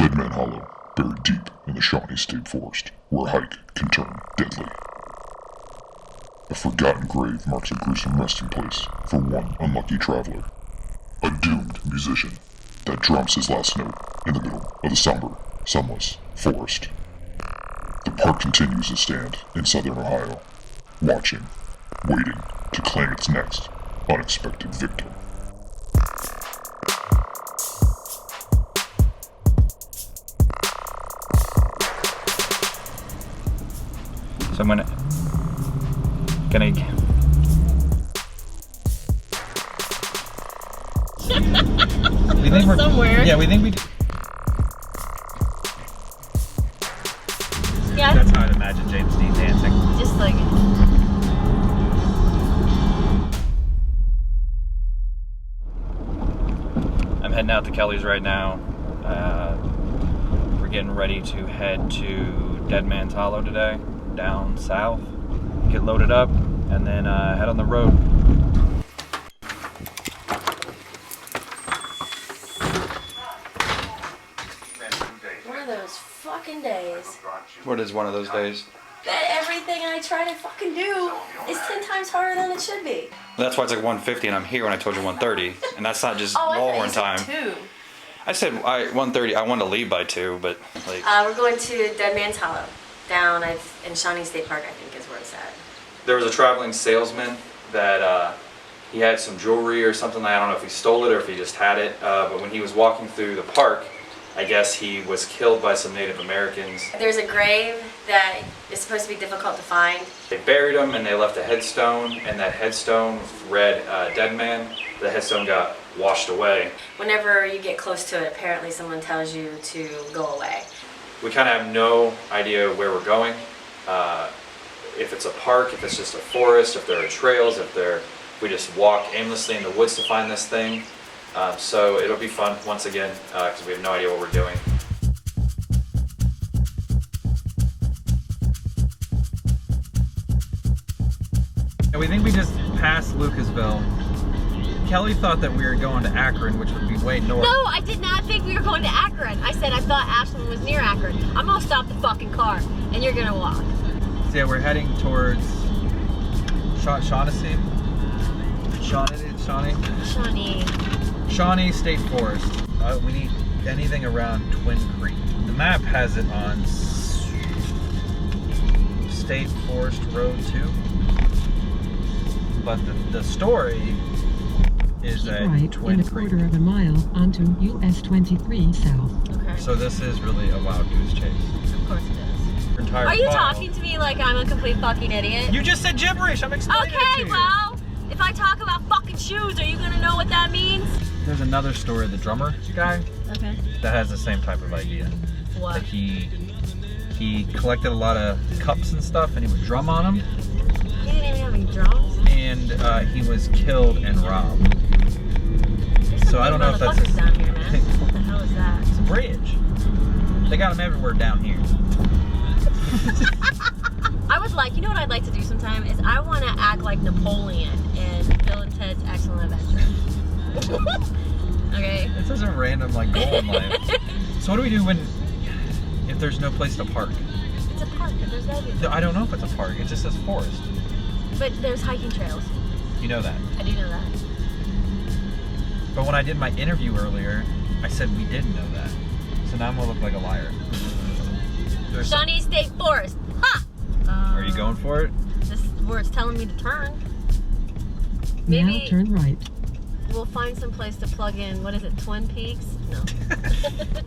Dead Man Hollow, buried deep in the Shawnee State Forest, where a hike can turn deadly. A forgotten grave marks a gruesome resting place for one unlucky traveler. A doomed musician that drums his last note in the middle of the somber, sunless forest. The park continues to stand in southern Ohio, watching, waiting to claim its next unexpected victim. So I'm gonna we think we're somewhere. Yeah, we think we. Yeah. That's how I'd imagine James Dean dancing. Just like. I'm heading out to Kelly's right now. We're getting ready to head to Dead Man's Hollow today, down south. Get loaded up, and then head on the road. One of those fucking days What is one of those days? that everything I try to fucking do is 10 times harder than it should be. That's why it's like 1:50, and I'm here when I told you 1:30, and that's not just Oh, I thought Longhorn you said time. 2. I said 1:30. I wanted to leave by 2, but like We're going to Dead Man's Hollow, down in Shawnee State Park, I think is where it's at. there was a traveling salesman that he had some jewelry or something. I don't know if he stole it or if he just had it. But when he was walking through the park, I guess he was killed by some Native Americans. There's a grave that is supposed to be difficult to find. They buried him and they left a headstone, and that headstone read "Dead Man." The headstone got washed away. Whenever you get close to it, apparently someone tells you to go away. We kind of have no idea where we're going. If it's a park, if it's just a forest, if there are trails, if we just walk aimlessly in the woods to find this thing. So it'll be fun once again because we have no idea what we're doing. And we think we just passed Lucasville. Kelly thought that we were going to Akron, which would be way north. No, I did not think we were going to Akron. I said I thought Ashland was near Akron. I'm gonna stop the fucking car, and you're gonna walk. So yeah, we're heading towards Shawnee? Shawnee State Forest. We need anything around Twin Creek. The map has it on State Forest Road 2, but the story is that right Twin in a Creek. quarter of a mile onto US 23 south. Okay. So this is really a wild goose chase. Of course it is. Your entire Are you file- talking to me like I'm a complete fucking idiot? You just said gibberish. I'm explaining it to Okay, you. well, if I talk about fucking shoes, are you gonna know what that means? There's another story, the drummer guy, Okay. that has the same type of idea. What? That he collected a lot of cups and stuff, and he would drum on them, He didn't even have any drums? and he was killed and robbed. There's So I don't know if that's motherfuckers down here, man. What the hell is that? It's a bridge. They got them everywhere down here. I would like, you know what I'd like to do sometime is I want to act like Napoleon in Bill and Ted's Excellent Adventure. Okay. It's just a random like goal in life. So what do we do if there's no place to park? It's a park, but there's gotta be. I don't know if it's a park. It just says forest. But there's hiking trails. You know that. I do know that. But when I did my interview earlier, I said we didn't know that. So now I'm gonna look like a liar. There's some- Shawnee State Forest. Ha! Are you going for it? This is where it's telling me to turn. Now Maybe turn right. we'll find some place to plug in. What is it? Twin Peaks? No.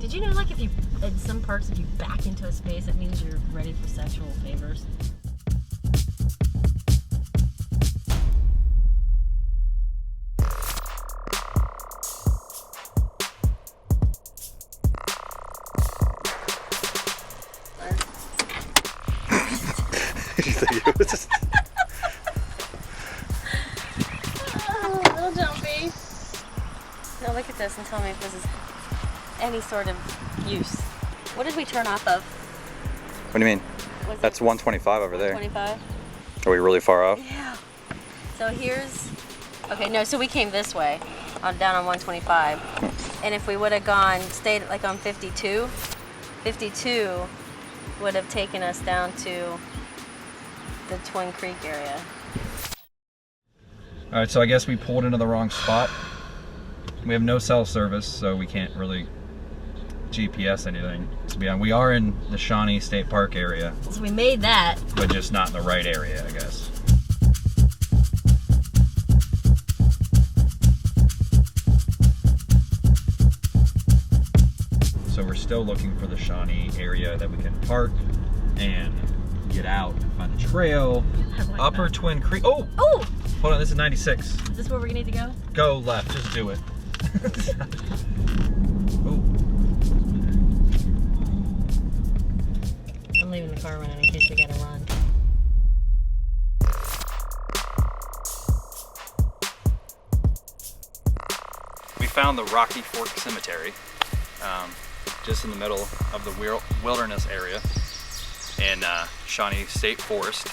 Did you know, like, if you in some parks, if you back into a space, it means you're ready for sexual favors? Oh, little jumpy. Now look at this and tell me if this is any sort of use. What did we turn off of? What do you mean? Was That's 125 over there. 25? Are we really far off? Yeah. So here's, okay, no, so we came this way. down on 125. And if we would have stayed like on 52, 52 would have taken us down to the Twin Creek area. All right, so I guess we pulled into the wrong spot. We have no cell service, so we can't really GPS anything. So we are in the Shawnee State Park area. So we made that. But just not in the right area, I guess. So we're still looking for the Shawnee area that we can park and get out and find the trail. Upper Twin Creek. Oh! Oh! Hold on, this is 96. Is this where we need to go? Go left, just do it. Oh. I'm leaving the car running in case we gotta run. We found the Rocky Fork Cemetery, just in the middle of the wilderness area in Shawnee State Forest.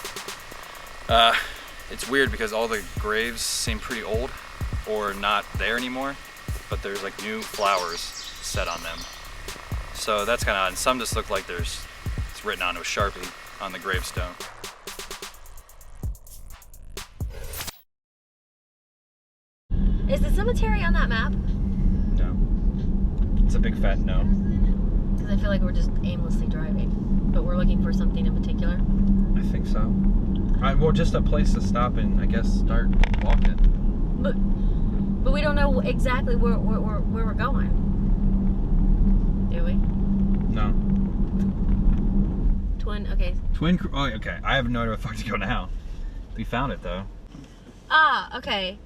It's weird because all the graves seem pretty old or not there anymore, but there's like new flowers set on them. So that's kind of odd. And some just look like it's written onto a Sharpie on the gravestone. Is the cemetery on that map? No. It's a big fat no. Because I feel like we're just aimlessly driving. But we're looking for something in particular? I think so. Well, just a place to stop and I guess start walking. But we don't know exactly where we're going. Do we? No. Okay. Oh, okay. I have no idea where the fuck to go now. We found it though. Ah, okay.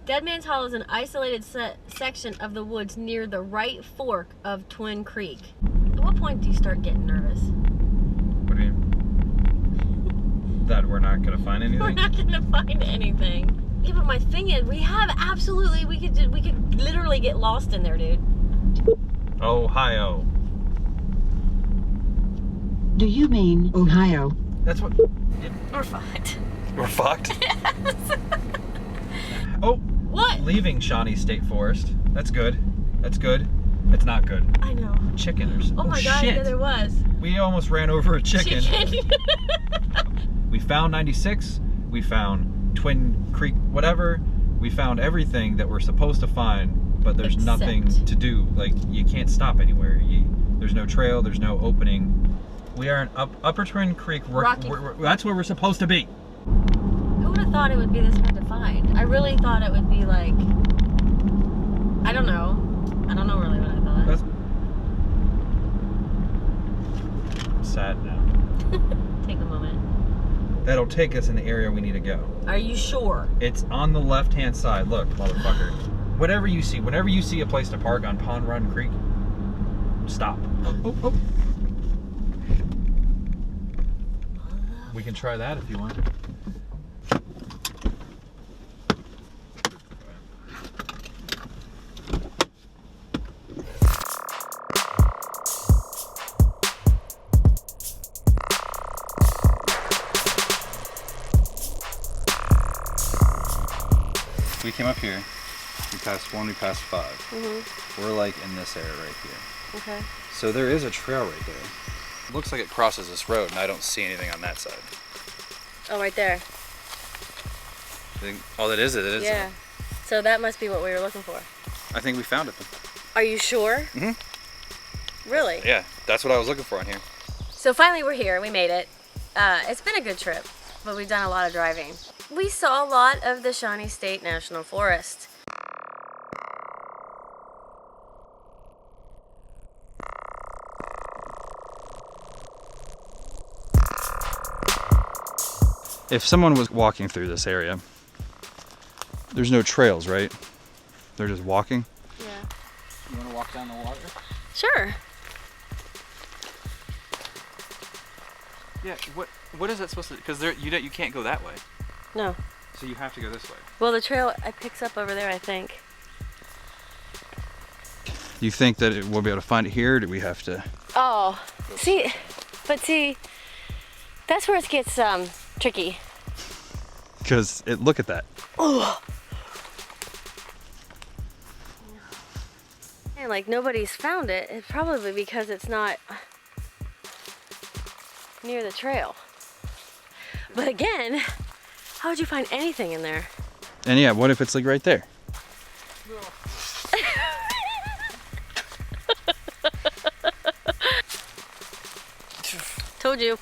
Dead Man's Hollow is an isolated section of the woods near the right fork of Twin Creek. At what point do you start getting nervous? What do you mean? That we're not gonna find anything? We're not gonna find anything. Yeah, but my thing is, we could literally get lost in there, dude. Ohio. Do you mean Ohio? That's what. We're fucked. We're fucked? Oh! What? Leaving Shawnee State Forest. That's good. That's good. It's not good. I know. Chicken or something. Oh my god, shit. yeah, there was. We almost ran over a chicken. We found 96. We found Twin Creek, whatever. We found everything that we're supposed to find, but there's nothing to do. Like, you can't stop anywhere. There's no trail, there's no opening. We are in Upper Twin Creek. That's where we're supposed to be. Who would have thought it would be this hard to find? I really thought it would be like, I don't know. I don't know really what I thought. That's sad now. Take a moment. That'll take us in the area we need to go. Are you sure? It's on the left-hand side. Look, motherfucker. Whatever you see, whenever you see a place to park on Pond Run Creek, stop. Oh. We can try that if you want. We came up here. We passed 1, we passed 5. Mm-hmm. We're like in this area right here. Okay. So there is a trail right there. It looks like it crosses this road, and I don't see anything on that side. Oh, right there. Oh, that is it. It is. Yeah. So that must be what we were looking for. I think we found it then. Are you sure? Mm-hmm. Really? Yeah, that's what I was looking for on here. So finally we're here. We made it. It's been a good trip, but we've done a lot of driving. We saw a lot of the Shawnee State National Forest. If someone was walking through this area, there's no trails, right? They're just walking? Yeah. You want to walk down the water? Sure. Yeah, what is that supposed to, because you can't go that way. No. So you have to go this way. Well, the trail picks up over there, I think. You think that we'll be able to find it here, or do we have to? Oh, see, that's where it gets tricky. Because look at that. Oh. And like nobody's found it. It's probably because it's not near the trail. But again, how would you find anything in there? And yeah, what if it's like right there? Told you.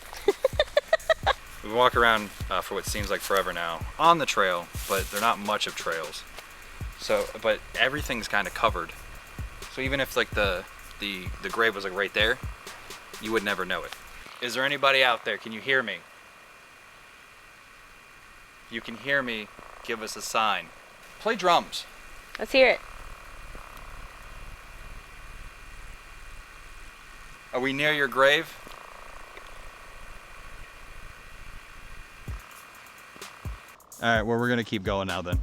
We walk around for what seems like forever now on the trail, but they're not much of trails. So, but everything's kind of covered. So even if like the grave was like right there, you would never know it. Is there anybody out there? Can you hear me? If you can hear me, give us a sign. Play drums. Let's hear it. Are we near your grave? All right, well, we're gonna keep going now then.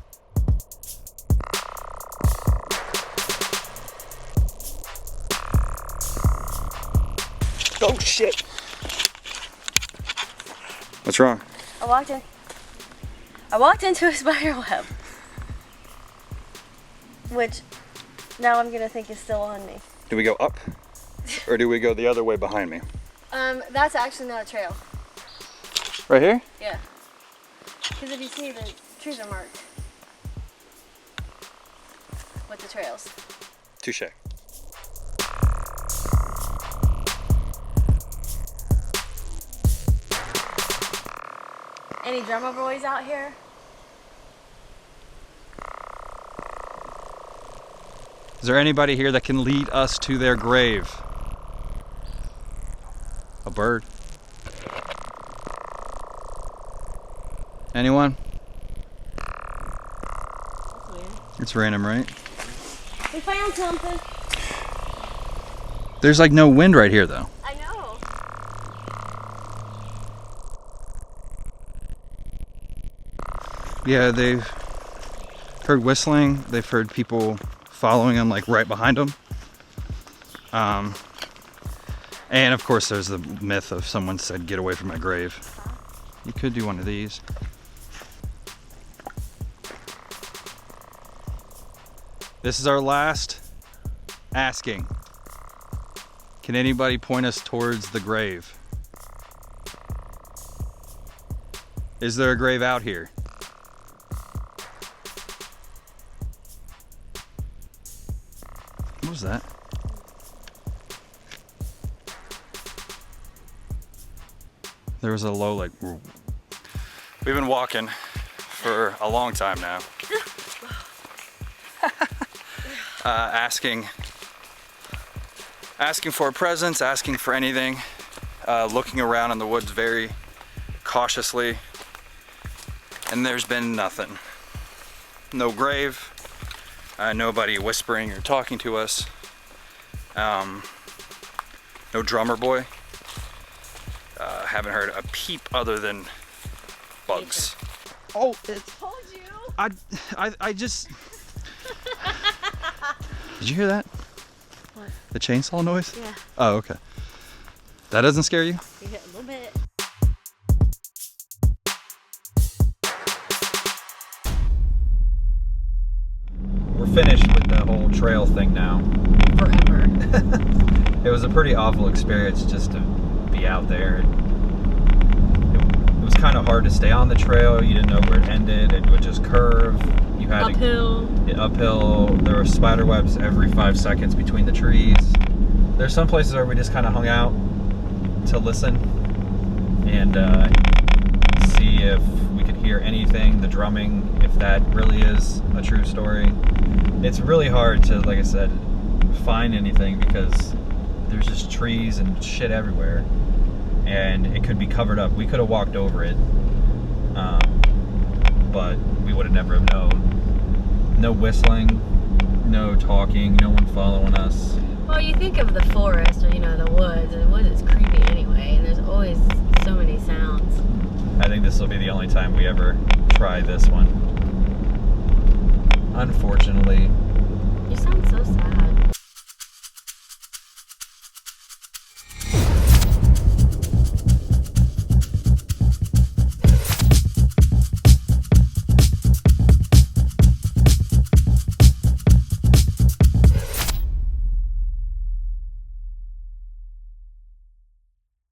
Oh shit! What's wrong? I walked into a spider web, which now I'm gonna think is still on me. Do we go up, or do we go the other way behind me? That's actually not a trail. Right here? Yeah. Because if you see, the trees are marked with the trails. Touche. Any drummer boys out here? Is there anybody here that can lead us to their grave? A bird? Anyone? That's weird. It's random, right? We found something. There's like no wind right here though. I know. Yeah, they've heard whistling. They've heard people following them like right behind them. And of course there's the myth of someone said, get away from my grave. You could do one of these. This is our last asking. Can anybody point us towards the grave? Is there a grave out here? What was that? There was a low like. We've been walking for a long time now. Asking for a presence, asking for anything, looking around in the woods very cautiously, and there's been nothing. No grave, nobody whispering or talking to us, no drummer boy, haven't heard a peep other than bugs. Oh, it's... Told you. I just... Did you hear that? What? The chainsaw noise? Yeah. Oh, okay. That doesn't scare you? Yeah, a little bit. We're finished with the whole trail thing now. Forever. It was a pretty awful experience just to be out there. It was kind of hard to stay on the trail. You didn't know where it ended. It would just curve. You had Uphill. Uphill. There were spider webs every 5 seconds between the trees. There's some places where we just kind of hung out to listen and see if we could hear anything, the drumming, if that really is a true story. It's really hard to, like I said, find anything because there's just trees and shit everywhere, and it could be covered up. We could have walked over it, but we would have never have known. No whistling, no talking, no one following us. Well, you think of the forest or, the woods, and the woods is creepy anyway, and there's always so many sounds. I think this will be the only time we ever try this one. Unfortunately. You sound so sad.